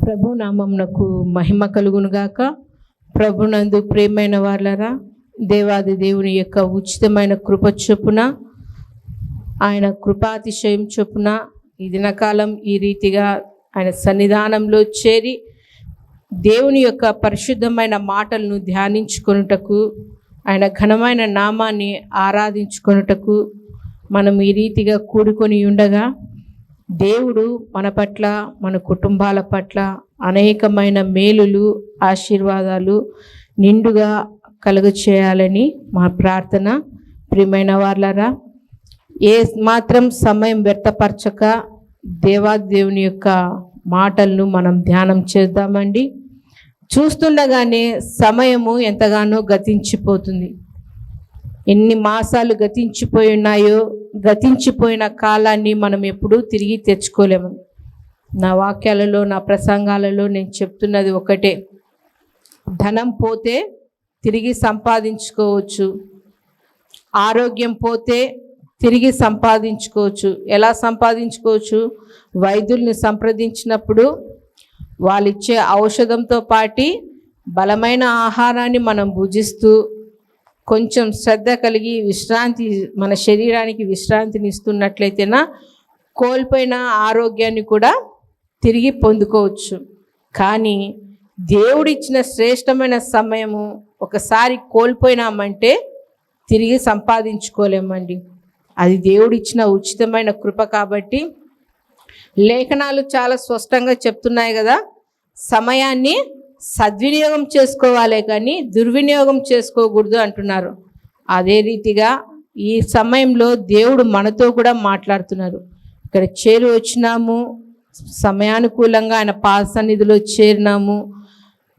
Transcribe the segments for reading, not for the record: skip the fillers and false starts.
ప్రభు నామమునకు మహిమ కలుగునుగాక. ప్రభునందు ప్రియమైన వాళ్ళరా, దేవాది దేవుని యొక్క ఉచితమైన కృప చొప్పున, ఆయన కృపాతిశయం చొప్పున ఈ దినకాలం ఈ రీతిగా ఆయన సన్నిధానంలో చేరి దేవుని యొక్క పరిశుద్ధమైన మాటలను ధ్యానించుకొనుటకు, ఆయన ఘనమైన నామాన్ని ఆరాధించుకొనుటకు మనం ఈ రీతిగా కూడుకొని ఉండగా, దేవుడు మన పట్ల, మన కుటుంబాల పట్ల అనేకమైన మేలులు, ఆశీర్వాదాలు నిండుగా కలుగచేయాలని మా ప్రార్థన. ప్రియమైన వాళ్ళరా, ఏ మాత్రం సమయం వ్యర్థపరచక దేవాదేవుని యొక్క మాటలను మనం ధ్యానం చేద్దామండి. చూస్తుండగానే సమయము ఎంతగానో గతించిపోతుంది. ఎన్ని మాసాలు గతించిపోయి ఉన్నాయో, గతించిపోయిన కాలాన్ని మనం ఎప్పుడూ తిరిగి తెచ్చుకోలేము. నా వాక్యాలలో, నా ప్రసంగాలలో నేను చెప్తున్నది ఒకటే: ధనం పోతే తిరిగి సంపాదించుకోవచ్చు, ఆరోగ్యం పోతే తిరిగి సంపాదించుకోవచ్చు. ఎలా సంపాదించుకోవచ్చు? వైద్యుల్ని సంప్రదించినప్పుడు వాళ్ళు ఇచ్చే ఔషధంతో పాటి బలమైన ఆహారాన్ని మనం భుజిస్తూ కొంచెం శ్రద్ధ కలిగి విశ్రాంతి, మన శరీరానికి విశ్రాంతిని ఇస్తున్నట్లయితేనా కోల్పోయిన ఆరోగ్యాన్ని కూడా తిరిగి పొందుకోవచ్చు. కానీ దేవుడిచ్చిన శ్రేష్టమైన సమయము ఒకసారి కోల్పోయినామంటే తిరిగి సంపాదించుకోలేమండి. అది దేవుడిచ్చిన ఉచితమైన కృప. కాబట్టి లేఖనాలు చాలా స్పష్టంగా చెప్తున్నాయి కదా, సమయాన్ని సద్వినియోగం చేసుకోవాలే కానీ దుర్వినియోగం చేసుకోకూడదు అంటున్నారు. అదే రీతిగా ఈ సమయంలో దేవుడు మనతో కూడా మాట్లాడుతున్నారు. ఇక్కడ చేరి వచ్చినాము, సమయానుకూలంగా ఆయన పాద సన్నిధిలో చేరినాము.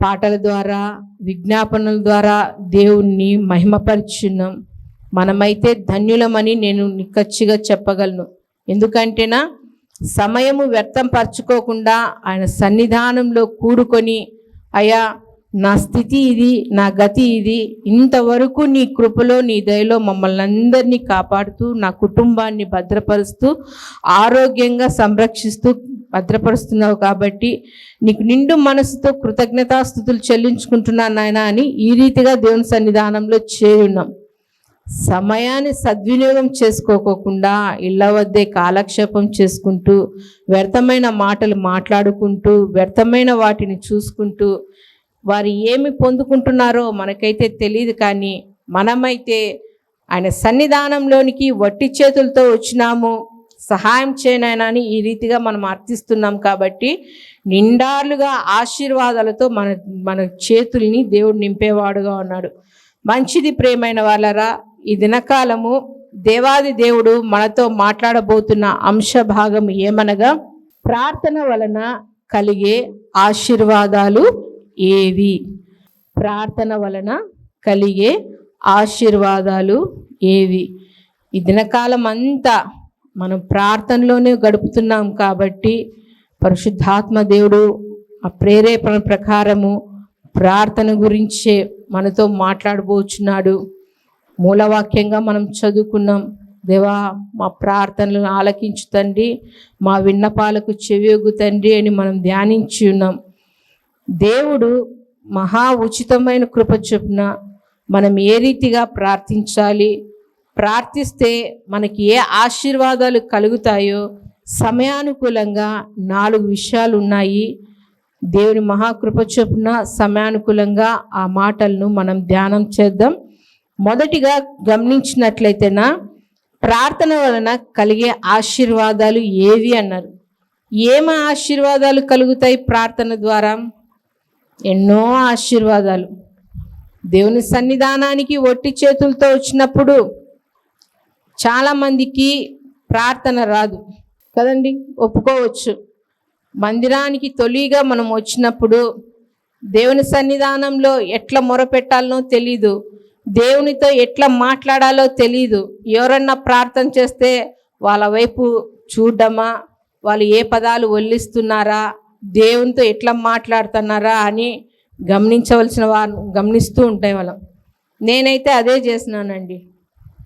పాటల ద్వారా, విజ్ఞాపనల ద్వారా దేవుణ్ణి మహిమపరుచున్నాం. మనమైతే ధన్యులమని నేను నిక్కచ్చిగా చెప్పగలను. ఎందుకంటేనా, సమయము వ్యర్థం పరచుకోకుండా ఆయన సన్నిధానంలో కూడుకొని, అయ్యా నా స్థితి ఇది, నా గతి ఇది, ఇంతవరకు నీ కృపలో, నీ దయలో మమ్మల్ని అందరినీ కాపాడుతూ, నా కుటుంబాన్ని భద్రపరుస్తూ, ఆరోగ్యంగా సంరక్షిస్తూ భద్రపరుస్తున్నావు కాబట్టి నీకు నిండు మనసుతో కృతజ్ఞతాస్తుతులు చెల్లించుకుంటున్నాను నాయన అని ఈ రీతిగా దేవుని సన్నిధానంలో చేరి ఉన్నాం. సమయాన్ని సద్వినియోగం చేసుకోకుండా ఇళ్ళ వద్దే కాలక్షేపం చేసుకుంటూ, వ్యర్థమైన మాటలు మాట్లాడుకుంటూ, వ్యర్థమైన వాటిని చూసుకుంటూ వారు ఏమి పొందుకుంటున్నారో మనకైతే తెలియదు. కానీ మనమైతే ఆయన సన్నిధానంలోనికి వట్టి చేతులతో వచ్చినాము, సహాయం చేయనైనా అని ఈ రీతిగా మనం అర్థిస్తున్నాం. కాబట్టి నిండార్లుగా ఆశీర్వాదాలతో మన చేతుల్ని దేవుడు నింపేవాడుగా ఉన్నాడు. మంచిది ప్రియమైన వాళ్ళరా, ఈ దినకాలము దేవాది దేవుడు మనతో మాట్లాడబోతున్న అంశ భాగం ఏమనగా, ప్రార్థన వలన కలిగే ఆశీర్వాదాలు ఏవి? ప్రార్థన వలన కలిగే ఆశీర్వాదాలు ఏవి? ఈ దినకాలం అంతా మనం ప్రార్థనలోనే గడుపుతున్నాం కాబట్టి పరిశుద్ధాత్మ దేవుడు ఆ ప్రేరేపణ ప్రకారము ప్రార్థన గురించే మనతో మాట్లాడబోచున్నాడు. మూలవాక్యంగా మనం చదువుకున్నాం, దేవా మా ప్రార్థనలను ఆలకించు తండ్రి, మా విన్నపాలకు చెవియొగ్గు తండ్రి అని మనం ధ్యానించి ఉన్నాం. దేవుడు మహా ఉచితమైన కృప చొప్పున మనం ఏ రీతిగా ప్రార్థించాలి, ప్రార్థిస్తే మనకి ఏ ఆశీర్వాదాలు కలుగుతాయో సమయానుకూలంగా 4 విషయాలు ఉన్నాయి. దేవుని మహాకృప చొప్పున సమయానుకూలంగా ఆ మాటలను మనం ధ్యానం చేద్దాం. మొదటిగా గమనించినట్లయితేనా, ప్రార్థన వలన కలిగే ఆశీర్వాదాలు ఏవి అన్నారు. ఏమి ఆశీర్వాదాలు కలుగుతాయి ప్రార్థన ద్వారా? ఎన్నో ఆశీర్వాదాలు. దేవుని సన్నిధానానికి ఒట్టి చేతులతో వచ్చినప్పుడు చాలామందికి ప్రార్థన రాదు కదండి, ఒప్పుకోవచ్చు. మందిరానికి తొలిగా మనం వచ్చినప్పుడు దేవుని సన్నిధానంలో ఎట్లా మొరపెట్టాలనో తెలీదు, దేవునితో ఎట్లా మాట్లాడాలో తెలీదు. ఎవరన్నా ప్రార్థన చేస్తే వాళ్ళ వైపు చూడడమా, వాళ్ళు ఏ పదాలు వల్లిస్తున్నారా, దేవునితో ఎట్లా మాట్లాడుతున్నారా అని గమనించవలసిన వారు గమనిస్తూ ఉంటాయి వాళ్ళం. నేనైతే అదే చేసినానండి.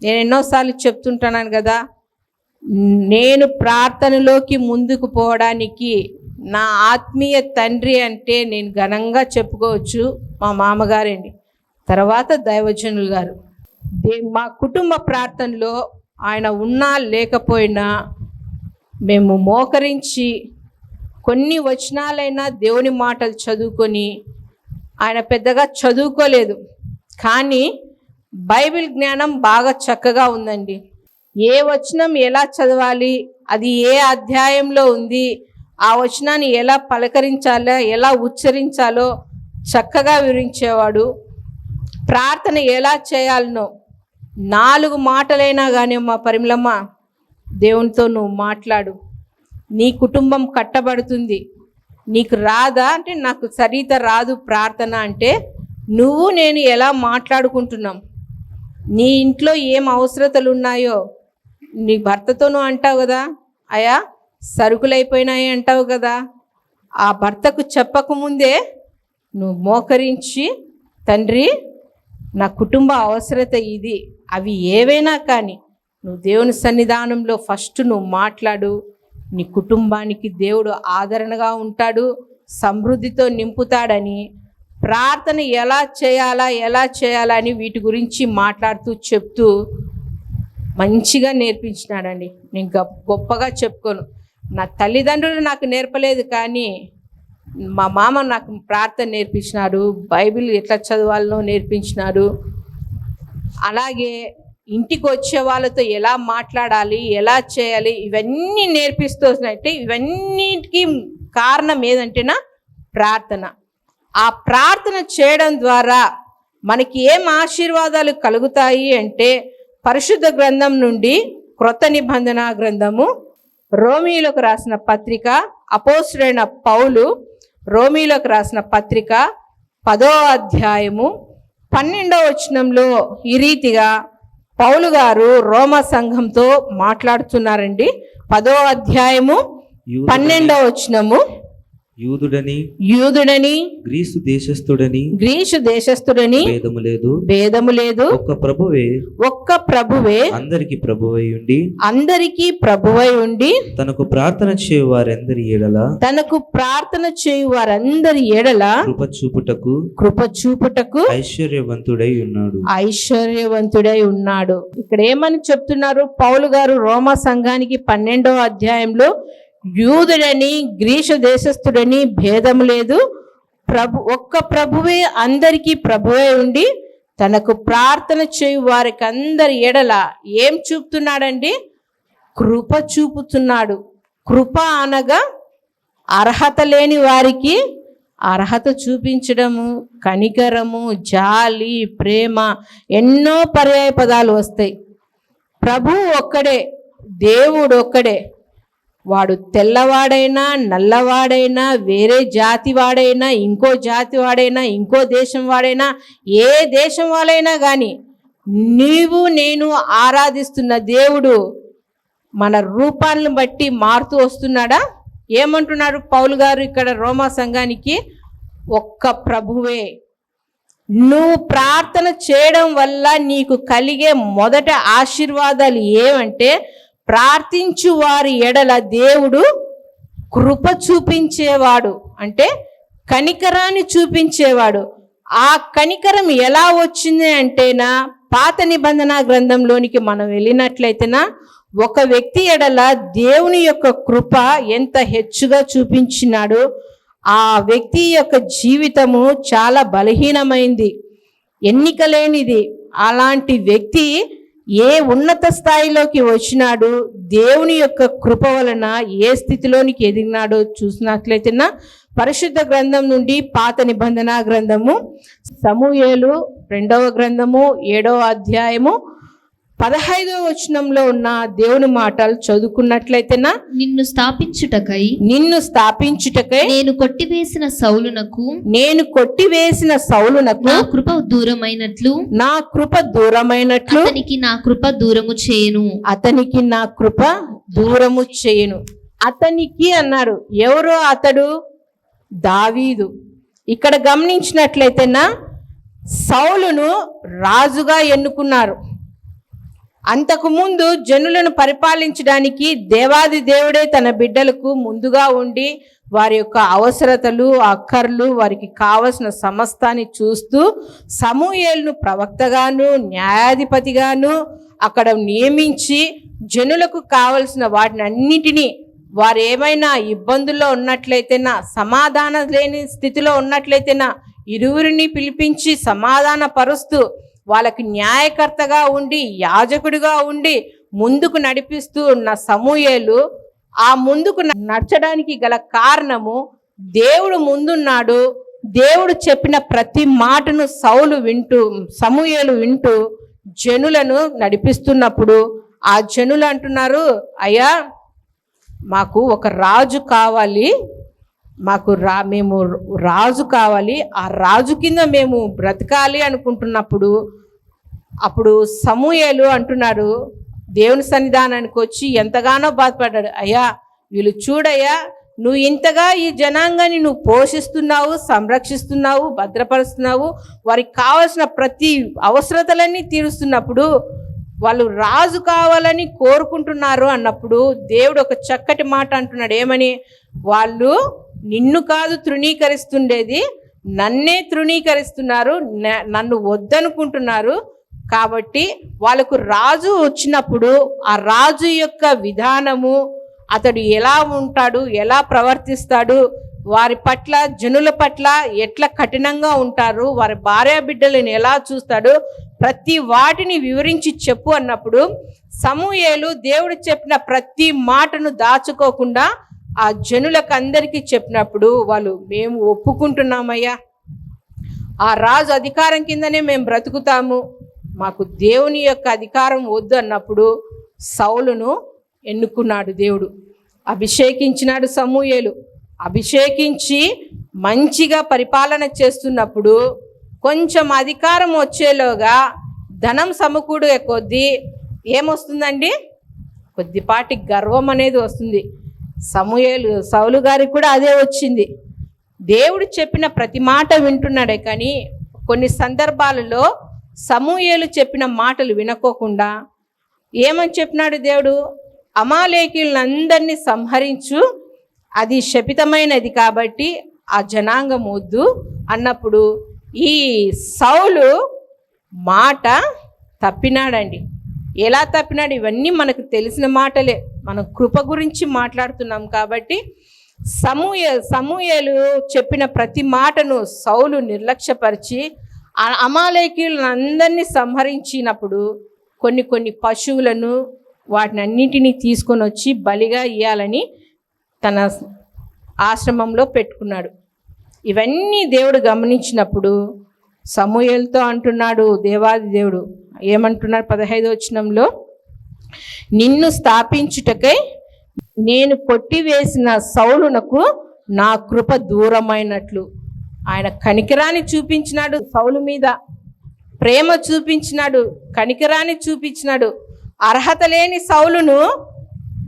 నేను ఎన్నోసార్లు చెప్తుంటున్నాను కదా, నేను ప్రార్థనలోకి ముందుకు పోవడానికి నా ఆత్మీయ తండ్రి అంటే నేను ఘనంగా చెప్పుకోవచ్చు మా మామగారండి, తర్వాత దైవజనులు గారు. మా కుటుంబ ప్రార్థనలో ఆయన ఉన్నా లేకపోయినా మేము మోకరించి కొన్ని వచనాలైనా దేవుని మాటలు చదువుకొని, ఆయన పెద్దగా చదువుకోలేదు కానీ బైబిల్ జ్ఞానం బాగా చక్కగా ఉందండి. ఏ వచనం ఎలా చదవాలి, అది ఏ అధ్యాయంలో ఉంది, ఆ వచనాన్ని ఎలా పలకరించాలో ఎలా ఉచ్చరించాలో చక్కగా వివరించేవాడు. ప్రార్థన ఎలా చేయాలనో 4 మాటలైనా కానీ మా పరిమళమ్మ దేవునితో నువ్వు మాట్లాడు, నీ కుటుంబం కట్టబడుతుంది. నీకు రాదా అంటే నాకు సరిత రాదు ప్రార్థన అంటే, నువ్వు నేను ఎలా మాట్లాడుకుంటున్నాం, నీ ఇంట్లో ఏం అవసరతలు ఉన్నాయో నీ భర్తతోనూ అంటావు కదా, అయా సరుకులు అయిపోయినాయి అంటావు కదా, ఆ భర్తకు చెప్పకముందే నువ్వు మోకరించి తండ్రి నా కుటుంబ అవసరత ఇది, అవి ఏవైనా కానీ నువ్వు దేవుని సన్నిధానంలో ఫస్ట్ నువ్వు మాట్లాడు. నీ కుటుంబానికి దేవుడు ఆదరణగా ఉంటాడు, సమృద్ధితో నింపుతాడని ప్రార్థన ఎలా చేయాలా అని వీటి గురించి మాట్లాడుతూ చెప్తూ మంచిగా నేర్పించినాడండి. నేను గొప్పగా చెప్పుకోను, నా తల్లిదండ్రులు నాకు నేర్పలేదు కానీ మా మామ నాకు ప్రార్థన నేర్పించినాడు, బైబిల్ ఎట్లా చదవాలనో నేర్పించినాడు. అలాగే ఇంటికి వచ్చే వాళ్ళతో ఎలా మాట్లాడాలి, ఎలా చేయాలి, ఇవన్నీ నేర్పిస్తూ వస్తున్నాయంటే ఇవన్నిటికీ కారణం ఏదంటేనా ప్రార్థన. ఆ ప్రార్థన చేయడం ద్వారా మనకి ఏం ఆశీర్వాదాలు కలుగుతాయి అంటే, పరిశుద్ధ గ్రంథం నుండి క్రొత్త నిబంధన గ్రంథము రోమీయులకు రాసిన పత్రిక, అపోస్తులైన పౌలు రోమీయులకు రాసిన పత్రిక 10వ అధ్యాయము 12వ వచనంలో ఈ రీతిగా పౌలు గారు రోమా సంఘంతో మాట్లాడుతున్నారండి. 10వ అధ్యాయము 12వ వచనము, యూదుడని గ్రీసు దేశస్థుడని భేదము లేదు, ఒక్క ప్రభువే అందరికి ప్రభువై ఉండి తనకు ప్రార్థన చేయు వారందరి ఎడల కృప చూపుటకు ఐశ్వర్యవంతుడై ఉన్నాడు. ఇక్కడ ఏమని చెప్తున్నారు పౌలు గారు రోమా సంఘానికి 12వ అధ్యాయంలో, యూదుడని గ్రీసు దేశస్థుడని భేదము లేదు, ఒక్క ప్రభువే అందరికీ ప్రభువే ఉండి తనకు ప్రార్థన చేయు వారికి అందరి ఎడల ఏం చూపుతున్నాడండి? కృప చూపుతున్నాడు. కృప అనగా అర్హత లేని వారికి అర్హత చూపించడము, కనికరము, జాలి, ప్రేమ, ఎన్నో పర్యాయ పదాలు వస్తాయి. ప్రభువు ఒక్కడే, దేవుడు ఒక్కడే. వాడు తెల్లవాడైనా నల్లవాడైనా వేరే జాతి వాడైనా ఇంకో జాతి వాడైనా ఇంకో దేశం వాడైనా ఏ దేశం వాళ్ళైనా కానీ నీవు నేను ఆరాధిస్తున్న దేవుడు మన రూపాలను బట్టి మారుతూ వస్తున్నాడా? ఏమంటున్నారు పౌలు గారు ఇక్కడ రోమా సంఘానికి? ఒక్క ప్రభువే. నువ్వు ప్రార్థన చేయడం వల్ల నీకు కలిగే మొదట ఆశీర్వాదాలు ఏమంటే, ప్రార్థించు వారి ఎడల దేవుడు కృప చూపించేవాడు, అంటే కనికరాన్ని చూపించేవాడు. ఆ కనికరం ఎలా వచ్చింది అంటేనా, పాత నిబంధన గ్రంథంలోనికి మనం వెళ్ళినట్లయితేనా ఒక వ్యక్తి ఎడల దేవుని యొక్క కృప ఎంత హెచ్చుగా చూపించినాడు. ఆ వ్యక్తి యొక్క జీవితము చాలా బలహీనమైంది, ఎన్నిక లేనిది. అలాంటి వ్యక్తి ఏ ఉన్నత స్థాయిలోకి వచ్చినాడు, దేవుని యొక్క కృప వలన ఏ స్థితిలోనికి ఎదిగినాడో చూసినట్లయితేనా పరిశుద్ధ గ్రంథం నుండి పాత నిబంధన గ్రంథము సమూయేలు 2వ గ్రంథము 7వ అధ్యాయము 15వ వచనంలో ఉన్న దేవుని మాటలు చదువుకున్నట్లయితేనా, నిన్ను స్థాపించుటకై నేను కొట్టివేసిన సౌలునకు నా కృప దూరమైనట్లు అతనికి నా కృప దూరము చేయను. అతనికి అన్నారు. ఎవరో అతడు? దావీదు. ఇక్కడ గమనించినట్లయితేనా సౌలును రాజుగా ఎన్నుకున్నారు. అంతకుముందు జనులను పరిపాలించడానికి దేవాది దేవుడే తన బిడ్డలకు ముందుగా ఉండి వారి యొక్క అవసరతలు, అక్కర్లు, వారికి కావలసిన సమస్తాన్ని చూస్తూ సమూయేలును ప్రవక్తగాను న్యాయాధిపతిగాను అక్కడ నియమించి జనులకు కావలసిన వాటిని అన్నిటినీ వారు ఏమైనా ఇబ్బందుల్లో ఉన్నట్లయితేనా, సమాధానం లేని స్థితిలో ఉన్నట్లయితేనా ఇరువురిని పిలిపించి సమాధాన పరుస్తూ వాళ్ళకి న్యాయకర్తగా ఉండి యాజకుడిగా ఉండి ముందుకు నడిపిస్తూ ఉన్న సమూయేలు ఆ ముందుకు నడచడానికి గల కారణము దేవుడు ముందున్నాడు. దేవుడు చెప్పిన ప్రతి మాటను సమూయేలు వింటూ జనులను నడిపిస్తున్నప్పుడు ఆ జనులు అంటున్నారు, అయ్యా మాకు ఒక రాజు కావాలి, మేము రాజు కావాలి, ఆ రాజు కింద మేము బ్రతకాలి అనుకుంటున్నప్పుడు అప్పుడు సమూయేలు అంటున్నారు, దేవుని సన్నిధానానికి వచ్చి ఎంతగానో బాధపడ్డాడు. అయ్యా వీళ్ళు చూడయ్యా, నువ్వు ఇంతగా ఈ జనాంగాన్ని నువ్వు పోషిస్తున్నావు, సంరక్షిస్తున్నావు, భద్రపరుస్తున్నావు, వారికి కావాల్సిన ప్రతి అవసరతలన్నీ తీరుస్తున్నప్పుడు వాళ్ళు రాజు కావాలని కోరుకుంటున్నారు అన్నప్పుడు దేవుడు ఒక చక్కటి మాట అంటున్నాడు. ఏమని? వాళ్ళు నిన్ను కాదు తృణీకరిస్తుండేది, నన్నే తృణీకరిస్తున్నారు, నన్ను వద్దనుకుంటున్నారు. కాబట్టి వాళ్ళకు రాజు వచ్చినప్పుడు ఆ రాజు యొక్క విధానము, అతడు ఎలా ఉంటాడు, ఎలా ప్రవర్తిస్తాడు, వారి పట్ల జనుల పట్ల ఎట్లా కఠినంగా ఉంటారు, వారి భార్య బిడ్డలను ఎలా చూస్తాడు, ప్రతి వాటిని వివరించి చెప్పు అన్నప్పుడు సమూయేలు దేవుడు చెప్పిన ప్రతి మాటను దాచుకోకుండా ఆ జనులకు అందరికీ చెప్పినప్పుడు వాళ్ళు, మేము ఒప్పుకుంటున్నామయ్యా, ఆ రాజు అధికారం కిందనే మేము బ్రతుకుతాము, మాకు దేవుని యొక్క అధికారం వద్దు అన్నప్పుడు సౌలును ఎన్నుకున్నాడు దేవుడు. అభిషేకించినాడు సమూయేలు. అభిషేకించి మంచిగా పరిపాలన చేస్తున్నప్పుడు కొంచెం అధికారం వచ్చేలోగా ధనం సమకూడే కొద్దీ ఏమొస్తుందండి? కొద్దిపాటి గర్వం అనేది వస్తుంది. సౌలు గారికి కూడా అదే వచ్చింది. దేవుడు చెప్పిన ప్రతి మాట వింటున్నాడే కానీ కొన్ని సందర్భాలలో సమూయేలు చెప్పిన మాటలు వినకోకుండా ఏమని చెప్పినాడు దేవుడు? అమాలేకీయులందరినీ సంహరించు, అది శపితమైనది కాబట్టి ఆ జనాంగం వద్దు అన్నప్పుడు ఈ సౌలు మాట తప్పినాడండి. ఎలా తప్పినాడు? ఇవన్నీ మనకు తెలిసిన మాటలే, మనం కృప గురించి మాట్లాడుతున్నాం కాబట్టి సమూయేలు చెప్పిన ప్రతి మాటను సౌలు నిర్లక్ష్యపరిచి అమాలేకీయులను అందరినీ సంహరించినప్పుడు కొన్ని పశువులను వాటిని అన్నింటినీ తీసుకొని వచ్చి బలిగా ఇయ్యాలని తన ఆశ్రమంలో పెట్టుకున్నాడు. ఇవన్నీ దేవుడు గమనించినప్పుడు సమూయేలుతో అంటున్నాడు దేవాది దేవుడు, ఏమంటున్నాడు 15వ వచనంలో, నిన్ను స్థాపించుటకై నేను కొట్టివేసిన సౌలునకు నా కృప దూరమైనట్లు. ఆయన కనికరాన్ని చూపించినాడు, సౌలు మీద ప్రేమ చూపించినాడు, కనికరాన్ని చూపించినాడు. అర్హత లేని సౌలును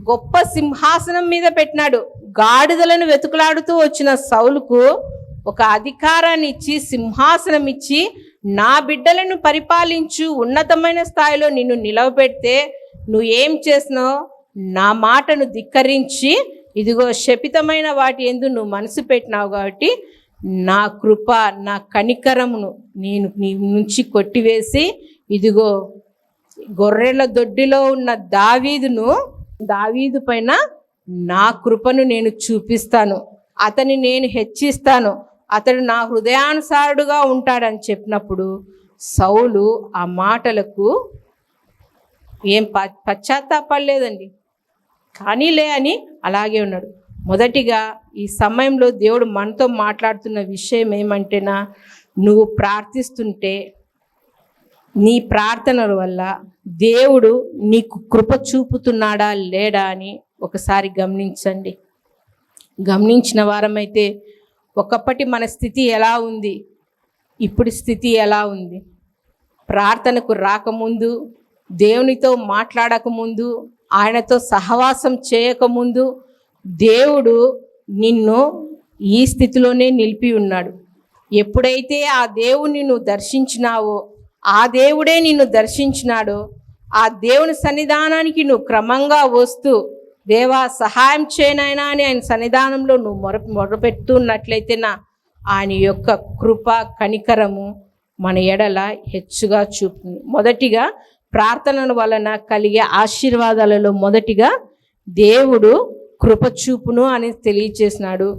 గొప్ప సింహాసనం మీద పెట్టినాడు. గాడిదలను వెతుకులాడుతూ వచ్చిన సౌలుకు ఒక అధికారాన్ని ఇచ్చి, సింహాసనం ఇచ్చి, నా బిడ్డలను పరిపాలించు, ఉన్నతమైన స్థాయిలో నిన్ను నిలవబెడితే నువ్వు ఏం చేసినావు? నా మాటను ధిక్కరించి ఇదిగో శపితమైన వాటి యందు నువ్వు మనసు పెట్టినావు కాబట్టి నా కృప, నా కనికరమును నేను నీ నుంచి కొట్టివేసి ఇదిగో గొర్రెల దొడ్డిలో ఉన్న దావీదు పైన నా కృపను నేను చూపిస్తాను, అతని నేను హెచ్చిస్తాను, అతడు నా హృదయానుసారుడుగా ఉంటాడని చెప్పినప్పుడు సౌలు ఆ మాటలకు ఏం పశ్చాత్తాపడలేదండి. కానీలే అని అలాగే ఉన్నాడు. మొదటిగా ఈ సమయంలో దేవుడు మనతో మాట్లాడుతున్న విషయం ఏమంటేనా, నువ్వు ప్రార్థిస్తుంటే నీ ప్రార్థనల వల్ల దేవుడు నీకు కృప చూపుతున్నాడా లేడా అని ఒకసారి గమనించండి. గమనించిన వారమైతే ఒకప్పటి మన స్థితి ఎలా ఉంది, ఇప్పుడు స్థితి ఎలా ఉంది, ప్రార్థనకు రాకముందు, దేవునితో మాట్లాడకముందు, ఆయనతో సహవాసం చేయకముందు దేవుడు నిన్ను ఈ స్థితిలోనే నిలిపి ఉన్నాడు. ఎప్పుడైతే ఆ దేవుణ్ణి నువ్వు దర్శించినావో, ఆ దేవుడే నిన్ను దర్శించినాడో, ఆ దేవుని సన్నిధానానికి నువ్వు క్రమంగా వస్తూ దేవా సహాయం చేయనైనా అని ఆయన సన్నిధానంలో నువ్వు మొరపెడుతున్నట్లయితే ఆయన యొక్క కృప కనికరము మన ఎడల హెచ్చుగా చూపుతుంది. మొదటిగా ప్రార్థనల వలన కలిగే ఆశీర్వాదాలలో మొదటిగా దేవుడు కృప చూపును అని తెలియచేసినాడు.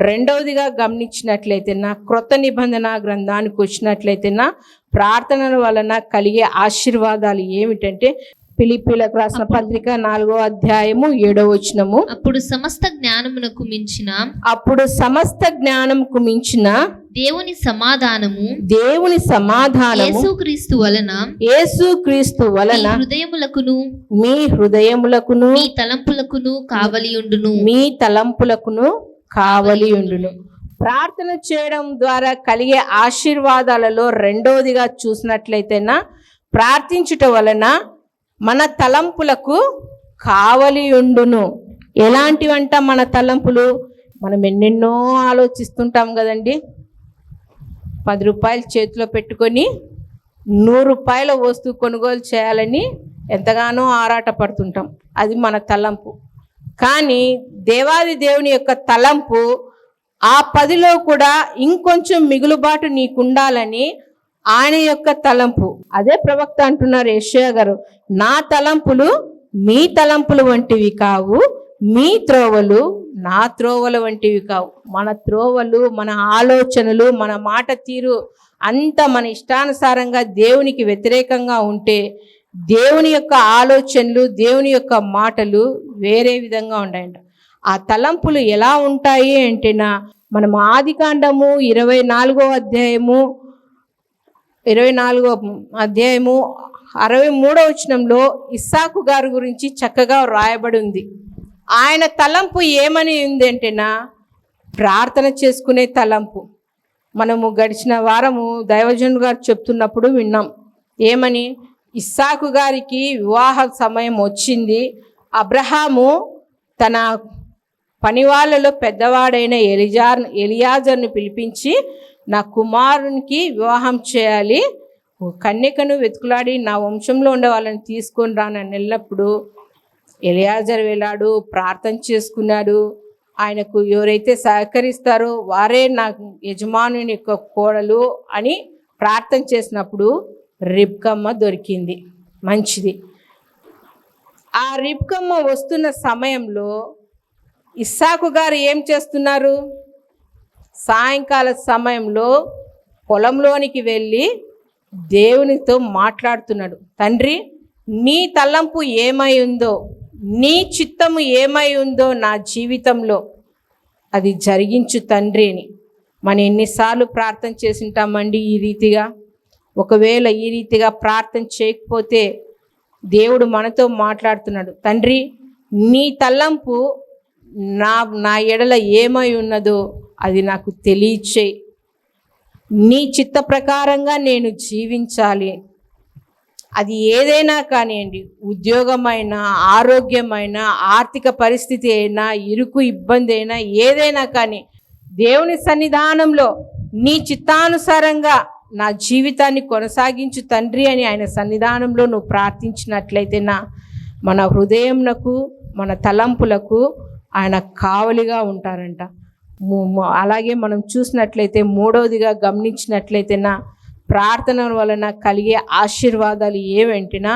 రెండవదిగా గమనించినట్లయితే క్రొత్త నిబంధన గ్రంథానికి వచ్చినట్లయితే ప్రార్థనల వలన కలిగే ఆశీర్వాదాలు ఏమిటంటే ఫిలిప్పీలకు రాసిన పత్రిక 4వ అధ్యాయము 7వ వచనము. అప్పుడు సమస్త జ్ఞానమునకు మించిన దేవుని సమాధానము యేసుక్రీస్తు వలన మీ హృదయములకును మీ తలంపులకును కావలియుండును. ప్రార్థన చేయడం ద్వారా కలిగే ఆశీర్వాదాలలో రెండవదిగా చూసినట్లయితే ప్రార్థించుట వలన మన తలంపులకు కావలియుండును. ఎలాంటివంట మన తలంపులు? మనం ఎన్నెన్నో ఆలోచిస్తుంటాం కదండి. 10 రూపాయలు చేతిలో పెట్టుకొని 100 రూపాయల వస్తువు కొనుగోలు చేయాలని ఎంతగానో ఆరాటపడుతుంటాం. అది మన తలంపు. కానీ దేవాది దేవుని యొక్క తలంపు ఆ 10లో కూడా ఇంకొంచెం మిగులుబాటు నీకుండాలని ఆయన యొక్క తలంపు. అదే ప్రవక్త అంటున్నారు యెషయా గారు, నా తలంపులు మీ తలంపులు వంటివి కావు, మీ త్రోవలు నా త్రోవల వంటివి కావు. మన త్రోవలు, మన ఆలోచనలు, మన మాట తీరు అంత మన ఇష్టానుసారంగా దేవునికి వ్యతిరేకంగా ఉంటే దేవుని యొక్క ఆలోచనలు, దేవుని యొక్క మాటలు వేరే విధంగా ఉంటాయంట. ఆ తలంపులు ఎలా ఉంటాయి అంటేనా, మనం ఆదికాండము 24వ అధ్యాయము 63వ వచనంలో ఇస్సాకు గారి గురించి చక్కగా రాయబడి ఉంది. ఆయన తలంపు ఏమని ఉంది అంటేనా, ప్రార్థన చేసుకునే తలంపు. మనము గడిచిన వారము దైవజనుడు గారు చెప్తున్నప్పుడు విన్నాం. ఏమని? ఇస్సాకు గారికి వివాహ సమయం వచ్చింది. అబ్రహాము తన పనివాళ్ళలో పెద్దవాడైన ఎలియాజర్ను పిలిపించి, నా కుమారునికి వివాహం చేయాలి, కన్యకను వెతుకులాడి నా వంశంలో ఉండే వాళ్ళని తీసుకొని రానని వెళ్ళినప్పుడు ఎలియాజర్ వెళ్ళాడు, ప్రార్థన చేసుకున్నాడు. ఆయనకు ఎవరైతే సహకరిస్తారో వారే నా యజమానుని యొక్క కోడలు అని ప్రార్థన చేసినప్పుడు రిబ్కమ్మ దొరికింది. మంచిది. ఆ రిబ్కమ్మ వస్తున్న సమయంలో ఇస్సాకు గారు ఏం చేస్తున్నారు? సాయంకాల సమయంలో పొలంలోనికి వెళ్ళి దేవునితో మాట్లాడుతున్నాడు. తండ్రి, నీ తలంపు ఏమై ఉందో, నీ చిత్తము ఏమై ఉందో నా జీవితంలో అది జరిగించు తండ్రి అని. మనం ఎన్నిసార్లు ప్రార్థన చేసింటామండి ఈ రీతిగా? ఒకవేళ ఈ రీతిగా ప్రార్థన చేయకపోతే దేవుడు మనతో మాట్లాడుతున్నాడు. తండ్రి, నీ తలంపు నా ఎడల ఏమై ఉన్నదో అది నాకు తెలియచేయి. నీ చిత్త ప్రకారంగా నేను జీవించాలి. అది ఏదైనా కానివ్వండి, ఉద్యోగమైనా, ఆరోగ్యమైన, ఆర్థిక పరిస్థితి అయినా, ఇరుకు ఇబ్బంది అయినా, ఏదైనా కానీ దేవుని సన్నిధానంలో నీ చిత్తానుసారంగా నా జీవితాన్ని కొనసాగించు తండ్రి అని ఆయన సన్నిధానంలో నువ్వు ప్రార్థించినట్లయితే మన హృదయంకు, మన తలంపులకు ఆయన కావలిగా ఉంటారంట. అలాగే మనం చూసినట్లయితే మూడవదిగా గమనించినట్లయితే ప్రార్థన వలన కలిగే ఆశీర్వాదాలు ఏవంటినా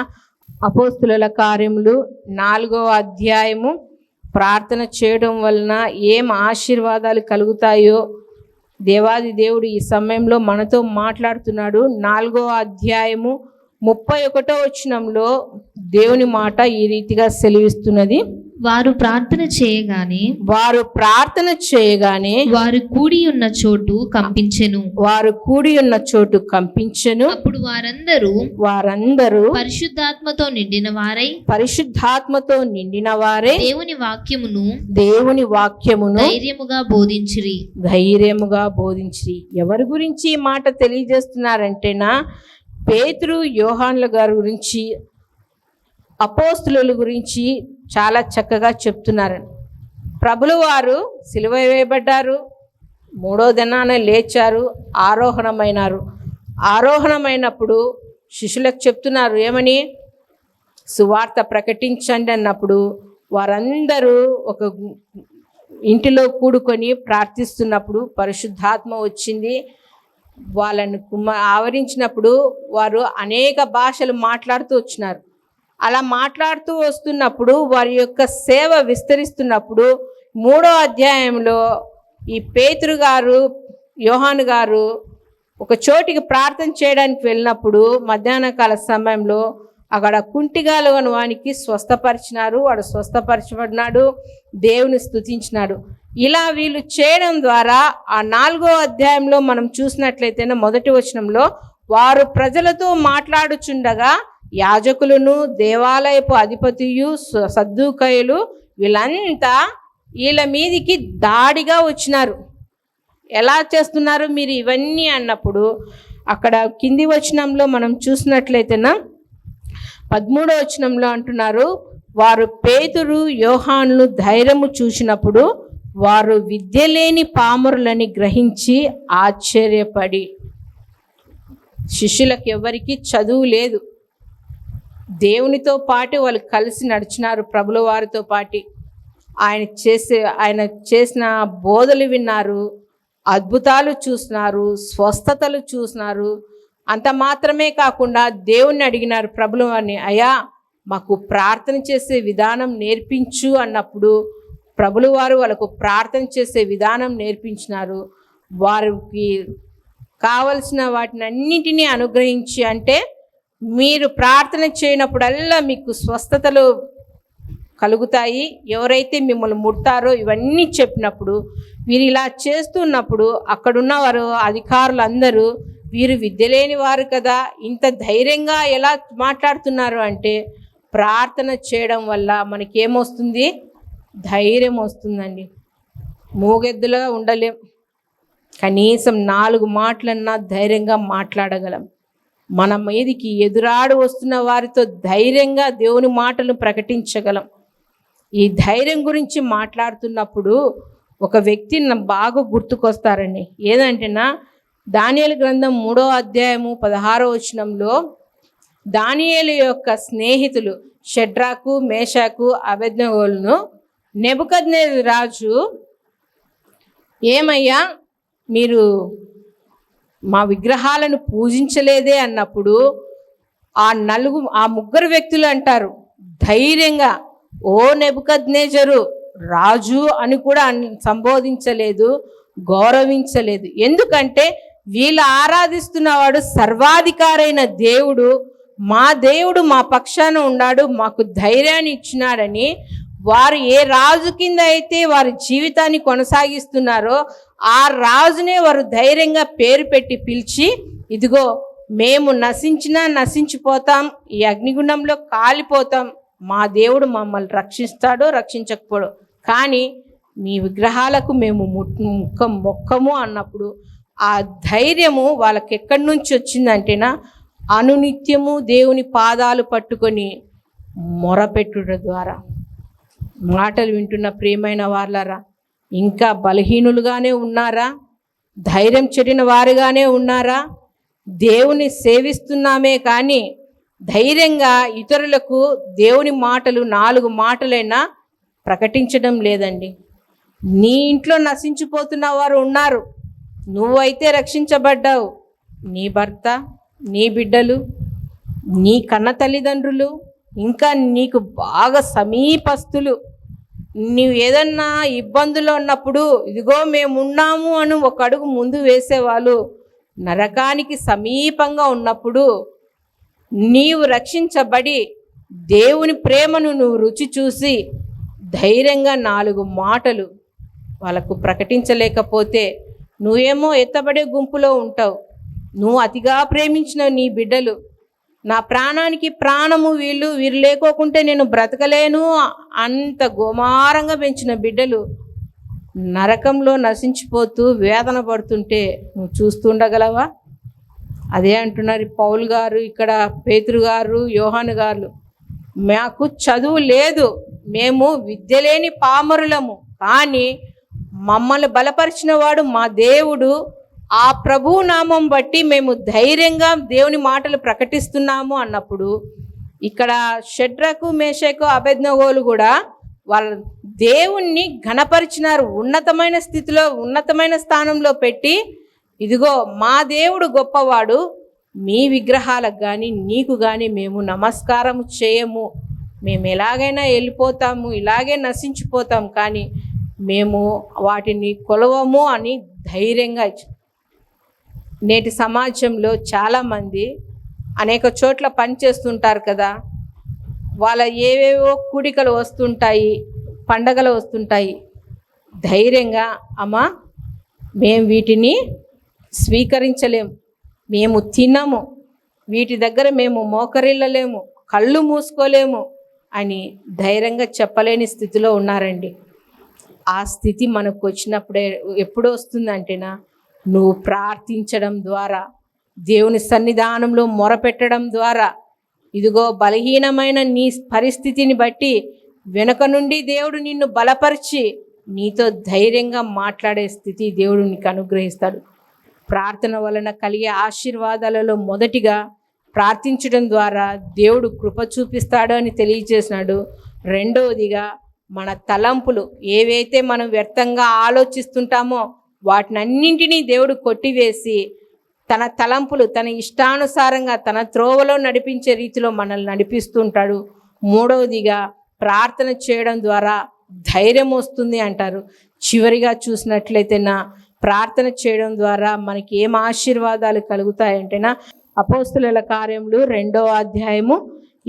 అపోస్తుల కార్యములు 4వ అధ్యాయము ప్రార్థన చేయడం వలన ఏం ఆశీర్వాదాలు కలుగుతాయో దేవాది దేవుడు ఈ సమయంలో మనతో మాట్లాడుతున్నాడు. 4వ అధ్యాయము 31వ వచనంలో దేవుని మాట ఈ రీతిగా సెలవిస్తున్నది. వారు ప్రార్థన చేయగానే వారు కూడి ఉన్న చోటు కంపించెను. అప్పుడు వారందరూ పరిశుద్ధాత్మతో నిండిన వారై దేవుని వాక్యమును ధైర్యముగా బోధించిరి. ఎవరి గురించి ఈ మాట తెలియజేస్తున్నారంటేనా, పేతురు, యోహాన్ల గారి గురించి, అపోస్తుల గురించి చాలా చక్కగా చెప్తున్నారు. ప్రభుల వారు సిలువ వేయబడ్డారు, 3వ దినాన లేచారు, ఆరోహణమైనప్పుడు శిష్యులకు చెప్తున్నారు. ఏమని? సువార్త ప్రకటించండి అన్నప్పుడు వారందరూ ఒక ఇంటిలో కూడుకొని ప్రార్థిస్తున్నప్పుడు పరిశుద్ధాత్మ వచ్చింది. వాళ్ళను ఆవరించినప్పుడు వారు అనేక భాషలు మాట్లాడుతూ వచ్చినారు. అలా మాట్లాడుతూ వస్తున్నప్పుడు వారి యొక్క సేవ విస్తరిస్తున్నప్పుడు 3వ అధ్యాయంలో ఈ పేతురు గారు, యోహాను గారు ఒక చోటికి ప్రార్థన చేయడానికి వెళ్ళినప్పుడు మధ్యాహ్న కాల సమయంలో అక్కడ కుంటిగాలు అని వానికి స్వస్థపరిచినారు. వాడు స్వస్థపరచబడినాడు, దేవుని స్తుతించినాడు. ఇలా వీళ్ళు చేయడం ద్వారా ఆ 4వ అధ్యాయంలో మనం చూసినట్లయితే మొదటి వచనంలో వారు ప్రజలతో మాట్లాడుచుండగా యాజకులను, దేవాలయపు అధిపతియు, సద్దూకయులు వీళ్ళంతా వీళ్ళ మీదికి దాడిగా వచ్చినారు. ఎలా చేస్తున్నారు మీరు ఇవన్నీ అన్నప్పుడు అక్కడ కింది వచనంలో మనం చూసినట్లయితేనా 13వ వచనంలో అంటున్నారు, వారు పేతురు యోహానులు ధైర్యము చూసినప్పుడు వారు విద్య లేని పామరులని గ్రహించి ఆశ్చర్యపడి. శిష్యులకు ఎవరికి చదువు లేదు, దేవునితో పాటు వాళ్ళు కలిసి నడిచినారు. ప్రభుల వారితో పాటు ఆయన చేసిన బోధలు విన్నారు, అద్భుతాలు చూసినారు, స్వస్థతలు చూసినారు. అంత మాత్రమే కాకుండా దేవుణ్ణి అడిగినారు ప్రభుల వారిని, అయ్యా మాకు ప్రార్థన చేసే విధానం నేర్పించు అన్నప్పుడు ప్రభుల వారు వాళ్ళకు ప్రార్థన చేసే విధానం నేర్పించినారు. వారికి కావలసిన వాటిని అన్నింటినీ అనుగ్రహించి, అంటే మీరు ప్రార్థన చేయనప్పుడల్లా మీకు స్వస్థతలు కలుగుతాయి, ఎవరైతే మిమ్మల్ని ముడతారో ఇవన్నీ చెప్పినప్పుడు వీరు ఇలా చేస్తున్నప్పుడు అక్కడున్న వారు అధికారులు అందరూ వీరు విద్య లేని వారు కదా, ఇంత ధైర్యంగా ఎలా మాట్లాడుతున్నారు అంటే ప్రార్థన చేయడం వల్ల మనకేమొస్తుంది? ధైర్యం వస్తుందండి. మూగెద్దులా ఉండలేం, కనీసం 4 మాటలన్నా ధైర్యంగా మాట్లాడగలం. మన మీదికి ఎదురాడు వస్తున్న వారితో ధైర్యంగా దేవుని మాటలు ప్రకటించగలం. ఈ ధైర్యం గురించి మాట్లాడుతున్నప్పుడు ఒక వ్యక్తిని బాగా గుర్తుకొస్తారండి. ఏదంటేనా దానియేలు గ్రంథం 3వ అధ్యాయము 16వ వచనంలో దానియేలు యొక్క స్నేహితులు షడ్రాకు, మేషాకు, అబేద్నెగోలను నెబుకద్నెజరు రాజు, ఏమయ్యా మీరు మా విగ్రహాలను పూజించలేదే అన్నప్పుడు ఆ ముగ్గురు వ్యక్తులు అంటారు ధైర్యంగా, ఓ నెబుకద్నెజరు రాజు అని కూడా సంబోధించలేదు, గౌరవించలేదు. ఎందుకంటే వీళ్ళు ఆరాధిస్తున్నవాడు సర్వాధికారైన దేవుడు, మా దేవుడు మా పక్షాన ఉన్నాడు, మాకు ధైర్యాన్ని ఇచ్చినాడని వారు ఏ రాజు కింద అయితే వారి జీవితాన్ని కొనసాగిస్తున్నారో ఆ రాజునే వారు ధైర్యంగా పేరు పెట్టి పిలిచి, ఇదిగో మేము నశించినా నశించిపోతాం, ఈ అగ్నిగుండంలో కాలిపోతాం, మా దేవుడు మమ్మల్ని రక్షిస్తాడో రక్షించకపోడో, కానీ మీ విగ్రహాలకు మేము మొక్కము అన్నప్పుడు ఆ ధైర్యము వాళ్ళకి ఎక్కడి నుంచి వచ్చిందంటేనా అనునిత్యము దేవుని పాదాలు పట్టుకొని మొరపెట్టుట ద్వారా. మాటలు వింటున్న ప్రియమైన వాళ్ళారా, ఇంకా బలహీనులుగానే ఉన్నారా? ధైర్యం చెడిన వారుగానే ఉన్నారా? దేవుని సేవిస్తున్నామే కానీ ధైర్యంగా ఇతరులకు దేవుని మాటలు 4 మాటలైనా ప్రకటించడం లేదండి. నీ ఇంట్లో నశించిపోతున్న వారు ఉన్నారు, నువ్వైతే రక్షించబడ్డావు. నీ భర్త, నీ బిడ్డలు, నీ కన్న తల్లిదండ్రులు, ఇంకా నీకు బాగా సమీపస్తులు, నీవు ఏదన్నా ఇబ్బందులు ఉన్నప్పుడు ఇదిగో మేము ఉన్నాము అని ఒక అడుగు ముందు వేసేవాళ్ళు నరకానికి సమీపంగా ఉన్నప్పుడు నీవు రక్షించబడి దేవుని ప్రేమను నువ్వు రుచి చూసి ధైర్యంగా 4 మాటలు వాళ్ళకు ప్రకటించలేకపోతే నువ్వేమో ఎత్తబడే గుంపులో ఉంటావు. నువ్వు అతిగా ప్రేమించిన నీ బిడ్డలు, నా ప్రాణానికి ప్రాణము వీరు లేకోకుంటే నేను బ్రతకలేను అంత గోమారంగా పెంచిన బిడ్డలు నరకంలో నశించిపోతూ వేదన పడుతుంటే నువ్వు చూస్తుండగలవా? అదే అంటున్నారు పౌలు గారు, ఇక్కడ పేతురు గారు, యోహాను గారు, మాకు చదువు లేదు, మేము విద్య లేని పామరులము, కానీ మమ్మల్ని బలపరిచిన వాడు మా దేవుడు, ఆ ప్రభు నామం బట్టి మేము ధైర్యంగా దేవుని మాటలు ప్రకటిస్తున్నాము అన్నప్పుడు ఇక్కడ షడ్రకు మేషకు అబేద్నెగోలు కూడా వాళ్ళ దేవుణ్ణి ఘనపరిచినారు. ఉన్నతమైన స్థితిలో ఉన్నతమైన స్థానంలో పెట్టి, ఇదిగో మా దేవుడు గొప్పవాడు, మీ విగ్రహాలకు కానీ నీకు కానీ మేము నమస్కారం చేయము, మేము ఎలాగైనా వెళ్ళిపోతాము, ఇలాగే నశించిపోతాం, కానీ మేము వాటిని కొలవము అని ధైర్యంగా నేటి సమాజంలో చాలామంది అనేక చోట్ల పనిచేస్తుంటారు కదా, వాళ్ళ ఏవేవో కూడికలు వస్తుంటాయి, పండగలు వస్తుంటాయి. ధైర్యంగా అమ్మా మేము వీటిని స్వీకరించలేము, మేము తినము, వీటి దగ్గర మేము మోకరిల్లలేము, కళ్ళు మూసుకోలేము అని ధైర్యంగా చెప్పలేని స్థితిలో ఉన్నారండి. ఆ స్థితి మనకు వచ్చినప్పుడే ఎప్పుడు వస్తుందంటేనా, నువ్వు ప్రార్థించడం ద్వారా, దేవుని సన్నిధానంలో మొరపెట్టడం ద్వారా, ఇదిగో బలహీనమైన నీ పరిస్థితిని బట్టి వెనుక నుండి దేవుడు నిన్ను బలపరిచి నీతో ధైర్యంగా మాట్లాడే స్థితి దేవుడు నీకు అనుగ్రహిస్తాడు. ప్రార్థన వలన కలిగే ఆశీర్వాదాలలో మొదటిగా ప్రార్థించడం ద్వారా దేవుడు కృప చూపిస్తాడు అని తెలియజేసినాడు. రెండవదిగా మన తలంపులు ఏవైతే మనం వ్యర్థంగా ఆలోచిస్తుంటామో వాటినన్నింటినీ దేవుడు కొట్టివేసి తన తలంపులు తన ఇష్టానుసారంగా తన త్రోవలో నడిపించే రీతిలో మనల్ని నడిపిస్తుంటాడు. మూడవదిగా ప్రార్థన చేయడం ద్వారా ధైర్యం వస్తుంది అంటారు. చివరిగా చూసినట్లయితే ప్రార్థన చేయడం ద్వారా మనకి ఏం ఆశీర్వాదాలు కలుగుతాయంటేనా, అపోస్తుల కార్యములు 2వ అధ్యాయము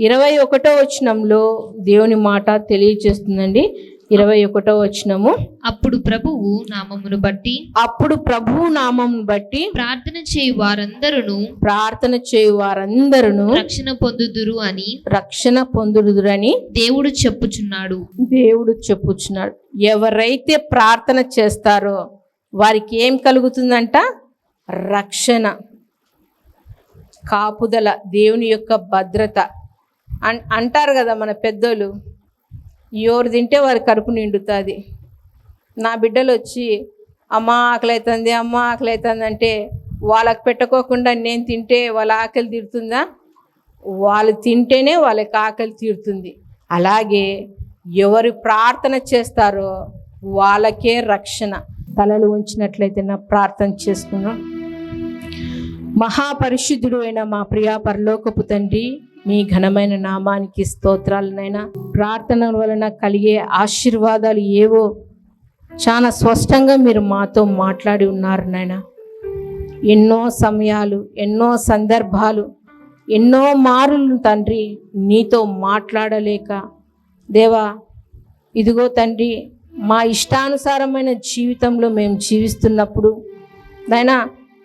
21వ వచనంలో దేవుని మాట తెలియజేస్తుందండి. 21వ వచనము, అప్పుడు ప్రభువు నామమును బట్టి ప్రార్థన చేయు వారందరూ రక్షణ పొందుదురు అని దేవుడు చెప్పుచున్నాడు. ఎవరైతే ప్రార్థన చేస్తారో వారికి ఏం కలుగుతుందంట? రక్షణ, కాపుదల, దేవుని యొక్క భద్రత అంటారు కదా మన పెద్దోళ్ళు. ఎవరు తింటే వారి కడుపు నిండుతుంది. నా బిడ్డలు వచ్చి అమ్మ ఆకలి అవుతుంది అంటే వాళ్ళకి పెట్టుకోకుండా నేను తింటే వాళ్ళ ఆకలి తీరుతుందా? వాళ్ళు తింటేనే వాళ్ళకి ఆకలి తీరుతుంది. అలాగే ఎవరు ప్రార్థన చేస్తారో వాళ్ళకే రక్షణ. తలలు ఉంచినట్లయితే ప్రార్థన చేసుకున్నాం. మహాపరిశుద్ధుడు అయిన మా ప్రియా పరలోకపు తండ్రి, మీ ఘనమైన నామానికి స్తోత్రాలనైనా. ప్రార్థన వలన కలిగే ఆశీర్వాదాలు ఏవో చాలా స్పష్టంగా మీరు మాతో మాట్లాడి ఉన్నారు నాయన. ఎన్నో సమయాలు, ఎన్నో సందర్భాలు, ఎన్నో మారులు తండ్రి నీతో మాట్లాడలేక దేవా, ఇదిగో తండ్రి మా ఇష్టానుసారమైన జీవితంలో మేము జీవిస్తున్నప్పుడు నాయనా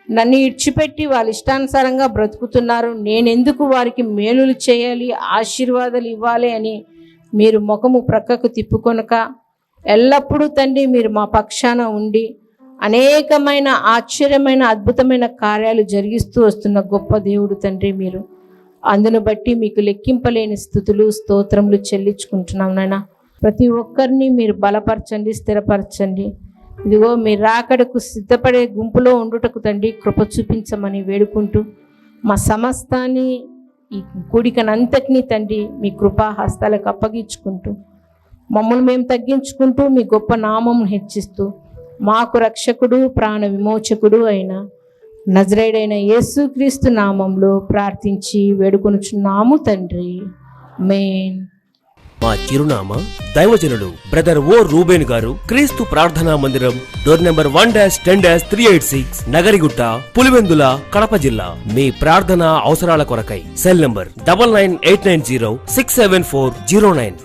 నన్ను ఇడ్చిపెట్టి వాళ్ళ ఇష్టానుసారంగా బ్రతుకుతున్నారు, నేనెందుకు వారికి మేలులు చేయాలి, ఆశీర్వాదాలు ఇవ్వాలి అని మీరు ముఖము ప్రక్కకు తిప్పుకొనక ఎల్లప్పుడూ తండ్రి మీరు మా పక్షాన ఉండి అనేకమైన ఆశ్చర్యమైన అద్భుతమైన కార్యాలు జరిగిస్తూ వస్తున్న గొప్ప దేవుడు తండ్రి మీరు. అందును బట్టి మీకు లెక్కింపలేని స్తుతులు స్తోత్రములు చెల్లించుకుంటున్నాం నాయన. ప్రతి ఒక్కరిని మీరు బలపరచండి, స్థిరపరచండి. ఇదిగో మీరు రాకడకు సిద్ధపడే గుంపులో ఉండుటకు తండ్రి కృప చూపించమని వేడుకుంటూ మా సమస్తాన్ని ఈ కూడికనంతటినీ తండ్రి మీ కృపా హస్తాలకు అప్పగించుకుంటూ మమ్మల్ని మేము తగ్గించుకుంటూ మీ గొప్ప నామమును హెచ్చిస్తూ మాకు రక్షకుడు ప్రాణ విమోచకుడు అయిన నజరేయుడైన యేసుక్రీస్తు నామంలో ప్రార్థించి వేడుకొనుచున్నాము తండ్రి. ఆమేన్. మా చిరునామా దైవజనులు బ్రదర్ ఓ రూబేన్ గారు, క్రీస్తు ప్రార్థనా మందిరం, డోర్ నెంబర్ 1-10-386, నగరిగుట్ట, పులివెందుల, కడప జిల్లా. మీ ప్రార్థనా అవసరాల కొరకై సెల్ నంబర్ 9989067409.